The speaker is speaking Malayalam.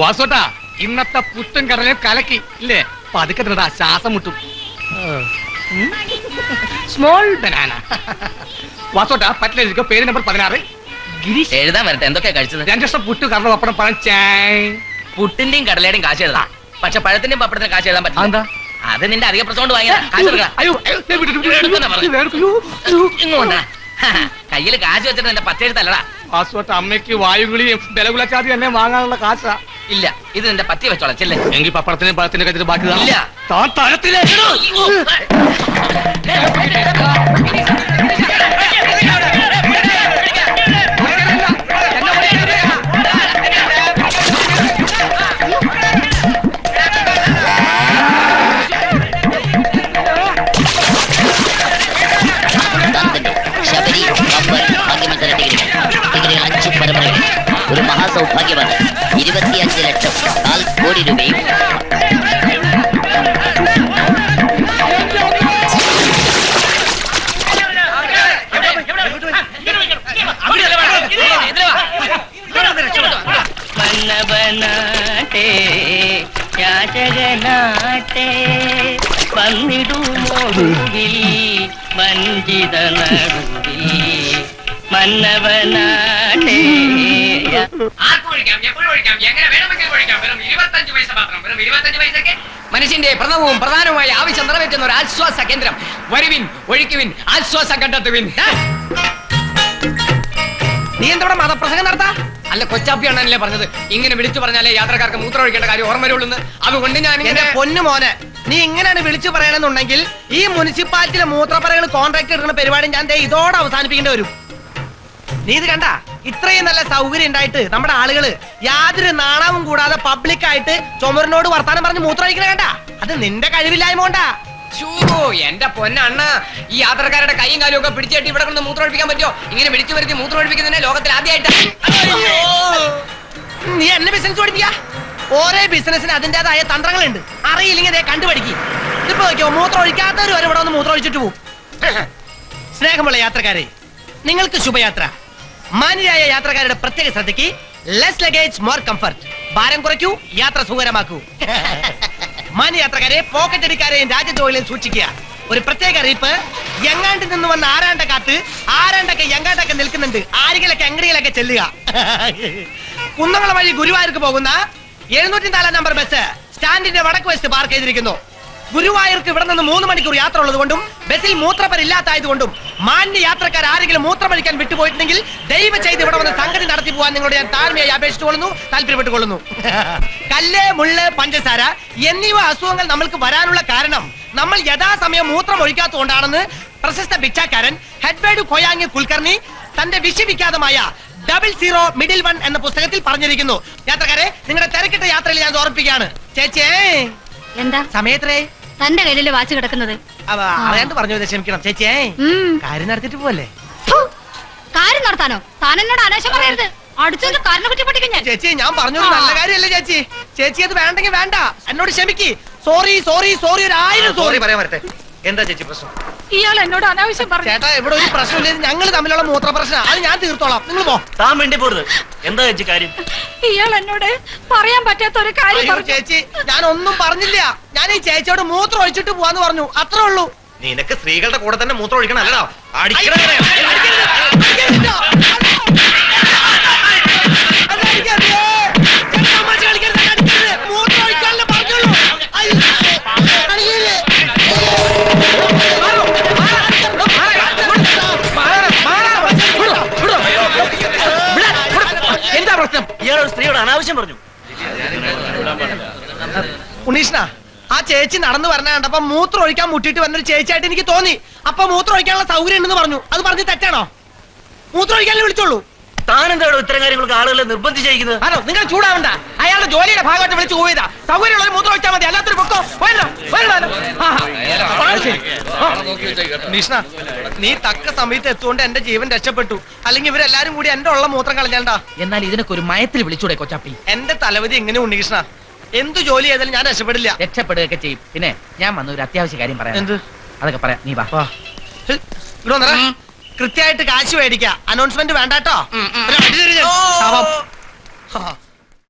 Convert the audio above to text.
വാസോട്ടാ ഇന്നത്തെ പുട്ടും കടലും കലക്കി ഇല്ലേ? പതുക്കെ തിന്നടാ, ശ്വാസം മുട്ടും. Small banana. വാസോട്ടാ പറ്റില്ല. പേര് നമ്പർ 16 ഗിരീഷ്. എഴുതാൻ വരട്ടെ. എന്തൊക്കെയാ കഴിച്ചത്? 2 ദിവസം പുട്ട് കടല പപ്പടം പഴം ചായ്. പുട്ടിന്റെയും കടലയുടെയും കാശ് എഴുതാം, പക്ഷെ പഴത്തിന്റെയും പപ്പടത്തിനും കാശ് എഴുതാൻ പറ്റില്ല. എന്താ? അത് നിന്റെ അധിക പ്രശ്നം കൊണ്ട് വാങ്ങിയതാ. ഇങ്ങോട്ടാ കയ്യിൽ കാശ് വെച്ചിട്ട് എന്റെ പച്ചെഴുത്തല്ലടാ. വാസോട്ട അമ്മയ്ക്ക് വായുകുളിയും ബലകുലച്ചാതി തന്നെ വാങ്ങാനുള്ള കാശാ. ഇല്ല, ഇത് നിന്റെ പത്തി വെച്ചോളാം. ചെല്ലേ. എങ്കിൽ പപ്പടത്തിനും പഴത്തിനും കഴിച്ചിട്ട് ബാക്കി ഇല്ല. താൻ തരത്തിലേ ഒരു മഹാസൗഭാഗ്യമാണ്. 25 ലക്ഷം 4 കോടി രൂപയും വഞ്ചിത നടുവിൽ മന്നവനാട്ടേ. മനുഷ്യന്റെ പ്രഥമവും പ്രധാനവുമായ ആവശ്യം നിറവേറ്റുന്ന ഒരു ആശ്വാസ കേന്ദ്രം. വരുവിൻ, ഒഴിക്കുവിൻ, ആശ്വാസം കണ്ടെത്തുവിൻ. നീ എന്തോടെ മതപ്രസംഗം നടത്താ? അല്ല, കൊച്ചാപ്പിയാണല്ലേ പറഞ്ഞത്, ഇങ്ങനെ വിളിച്ചു പറഞ്ഞാലേ യാത്രക്കാർക്ക് മൂത്രം ഒഴിക്കേണ്ട കാര്യം ഓർമ്മ വരുള്ളൂ. അതുകൊണ്ട് ഞാൻ എന്റെ പൊന്നു മോനെ, നീ ഇങ്ങനെയാണ് വിളിച്ചു പറയണമെന്നുണ്ടെങ്കിൽ ഈ മുനിസിപ്പാലിറ്റിയിലെ മൂത്രപ്പറകൾ കോൺട്രാക്ട് എടുക്കുന്ന പരിപാടി ഞാൻ ഇതോടെ അവസാനിപ്പിക്കേണ്ടി വരും. നീ ഇത് കണ്ട? ഇത്രയും നല്ല സൗകര്യം ഉണ്ടായിട്ട് നമ്മുടെ ആളുകള് യാതൊരു നാണവും കൂടാതെ പബ്ലിക്കായിട്ട് ചുമരിനോട് വർത്താനം പറഞ്ഞ് മൂത്രമൊഴിക്കണ കണ്ട? അത് നിന്റെ കഴിവില്ലായ്മ കൊണ്ടാ. എന്റെ പൊന്നണ്ണ, ഈ യാത്രക്കാരുടെ കൈയും കാലും ഒക്കെ പിടിച്ചിട്ട് ഇവിടെ കൊണ്ട് മൂത്രം ഒഴിപ്പിക്കാൻ പറ്റുമോ? ഇങ്ങനെ വിളിച്ചു വരുത്തി മൂത്രം ഒഴിപ്പിക്കുന്നതിനെ ലോകത്തിൽ ആദ്യമായിട്ട്. നീ എന്നെ ബിസിനസ് പഠിപ്പിക്ക? ഓരോ ബിസിനസിന് അതിന്റേതായ തന്ത്രങ്ങളുണ്ട്. അറിയില്ലെങ്കിൽ കണ്ടുപഠിക്കും. ഇപ്പൊ നോക്കിയോ, മൂത്രം ഒഴിക്കാത്തവർ വരെ ഇവിടെ ഒന്ന് മൂത്രം ഒഴിച്ചിട്ട് പോകും. സ്നേഹമുള്ള യാത്രക്കാരെ, നിങ്ങൾക്ക് ശുഭയാത്ര. മാന്യരായ യാത്രക്കാരുടെ പ്രത്യേക ശ്രദ്ധയ്ക്ക് ലെസ് ലഗേജ് മോർ കംഫർട്ട്. ഭാരം കുറയ്ക്കൂ, യാത്ര സുഖകരമാക്കൂ. മാന്യ യാത്രക്കാരെ, പോക്കറ്റ് അടിക്കാരെയും രാജ്യദ്രോഹികളെയും സൂക്ഷിക്കുക. ഒരു പ്രത്യേക അറിയിപ്പ്. എങ്ങാണ്ടിൽ നിന്ന് വന്ന ആരാണ്ട കാത്ത് ആരാണ്ടൊക്കെ എങ്ങാണ്ടൊക്കെ നിൽക്കുന്നുണ്ട്. ആരെങ്കിലൊക്കെ എങ്ങടികളൊക്കെ ചെല്ലുക. കുന്നംകുളം വഴി ഗുരുവായൂർക്ക് പോകുന്ന 704 നമ്പർ ബസ് സ്റ്റാൻഡിന്റെ വടക്ക് വശത്ത് പാർക്ക് ചെയ്തിരിക്കുന്നു. ഗുരുവായൂർക്ക് ഇവിടെ നിന്ന് 3 മണിക്കൂർ യാത്ര ഉള്ളതുകൊണ്ടും ബസ്സിൽ മൂത്രപ്പരില്ലാത്തതുകൊണ്ടും മാന്യ യാത്രക്കാർ ആരെങ്കിലും മൂത്രമൊഴിക്കാൻ വിട്ടുപോയിട്ടുണ്ടെങ്കിൽ ദയവ് ചെയ്ത് ഇവിടെ വന്ന് സംഗതി നടത്തി പോകാൻ നിങ്ങളോട് ഞാൻ താഴ്മയായി അപേക്ഷിച്ചുകൊള്ളുന്നു, താല്പര്യപ്പെട്ടുകൊള്ളുന്നു. കല്ല്, മുള്ള്, പഞ്ചസാര എന്നിവ അസുഖങ്ങൾ നമ്മൾക്ക് വരാനുള്ള കാരണം നമ്മൾ യഥാസമയം മൂത്രം ഒഴിക്കാത്തതുകൊണ്ടാണെന്ന് പ്രശസ്ത ഭിക്ഷാക്കാരൻ ഹെഡ്വേഡ് കൊയാങ്ങി കുൽക്കർണി തന്റെ വിശ്വവിഖ്യാതമായ 00 മിഡിൽ 1 എന്ന പുസ്തകത്തിൽ പറഞ്ഞിരിക്കുന്നു. യാത്രക്കാരെ, നിങ്ങളുടെ തിരക്കിട്ട യാത്രയിൽ ഞാൻ ഓർപ്പിക്കുകയാണ്. ചേച്ചേ, എന്താ സമയത്രേ? തന്റെ കയ്യിലല്ലേ വാച്ച് കിടക്കുന്നത്? അറിയാണ്ട് പറഞ്ഞു, ക്ഷമിക്കണം ചേച്ചിയെ. കാര്യം നടത്തിട്ട് പോവല്ലേ? കാര്യം നടത്താനോ? താൻ എന്നോട് അനാശം പറയരുത്. അടുത്തൊന്ന് കാരണ കുറ്റി പഠിക്കും ഞാൻ. ചേച്ചി, ഞാൻ പറഞ്ഞു നല്ല കാര്യമല്ലേ ചേച്ചി? ചേച്ചി അത് വേണ്ടെങ്കിൽ വേണ്ട, എന്നോട് ക്ഷമിക്ക്. സോറി സോറി സോറി, 1000 സോറി പറയാൻ വരട്ടെ. എന്താ ചേച്ചി പ്രശ്നം? ഇയാൾ എന്നോട് അനാവശ്യം പറഞ്ഞു. ചേട്ടാ, ഇവിടെ ഒരു പ്രശ്നമില്ല. ഞങ്ങൾ തമ്മിലുള്ള മൂത്ര പ്രശ്നം, അത് ഞാൻ തീർത്തോളാം. നിങ്ങൾ പോ. താൻ വേണ്ടി പോരുത്. എന്താ ചേച്ചി കാര്യം? ഇയാൾ എന്നോട് പറയാൻ പറ്റാത്ത ഒരു കാര്യം. ചേച്ചി, ഞാൻ ഒന്നും പറഞ്ഞില്ല. ഞാൻ ഈ ചേച്ചിയോട് മൂത്രം ഒഴിച്ചിട്ട് പോവാന്ന് പറഞ്ഞു, അത്രേ ഉള്ളൂ. നിനക്ക് സ്ത്രീകളുടെ കൂടെ തന്നെ മൂത്രം ഒഴിക്കണം അല്ലടാ? എന്താ പ്രശ്നം? ഇയാളൊരു സ്ത്രീയോട് അനാവശ്യം പറഞ്ഞു. ഉണ്ണീഷ്ണ, ആ ചേച്ചി നടന്നു പറഞ്ഞ കണ്ടപ്പോ മൂത്രം ഒഴിക്കാൻ മുട്ടിട്ട് വന്നൊരു ചേച്ചിയായിട്ട് എനിക്ക് തോന്നി. അപ്പൊ മൂത്രം ഒഴിക്കാനുള്ള സൗകര്യം ഉണ്ടെന്ന് പറഞ്ഞു. അത് പറഞ്ഞ് തെറ്റാണോ? മൂത്രം ഒഴിക്കാനല്ലേ വിളിച്ചോളൂ. താൻ എന്താണോ ഇത്തരം കാര്യങ്ങൾക്ക് ആളുകളെ നിർബന്ധിച്ചിരിക്കുന്നത്? ആണോ? നിങ്ങൾ ചൂടാവണ്ട. അയാളുടെ ജോലിയുടെ ഭാഗമായിട്ട് വിളിച്ചു പോയതാ. സൗകര്യമുള്ള മൂത്രം ഒഴിച്ചാൽ മതി, അല്ലാത്തൊരു പൊക്കോ. ഉണ്ണീഷ്ണ, നീ തക്ക സമയത്ത് എത്തുകൊണ്ട് എന്റെ ജീവൻ രക്ഷപ്പെട്ടു. അല്ലെങ്കിൽ ഇവരെല്ലാരും കൂടി എന്റെ ഉള്ള മൂത്രം കളഞ്ഞാണ്ടാ. എന്നാൽ ഇതിനൊക്കെ ഒരു മയത്തിൽ വിളിച്ചൂടെ കൊച്ചാപ്പി? എന്റെ തലവധി എങ്ങനെ ഉണ്ണീഷ്ണ? എന്തു ജോലി ചെയ്താലും ഞാൻ രക്ഷപ്പെടില്ല. രക്ഷപ്പെടുകയൊക്കെ ചെയ്യും. പിന്നെ ഞാൻ വന്ന ഒരു അത്യാവശ്യ കാര്യം പറയാം. എന്ത്? അതൊക്കെ പറയാം, നീ വാ. ഇവിടെ വന്നേ. കൃത്യമായിട്ട് കാശ് മേടിക്കാം. അനൗൺസ്മെന്റ് വേണ്ടാട്ടോ.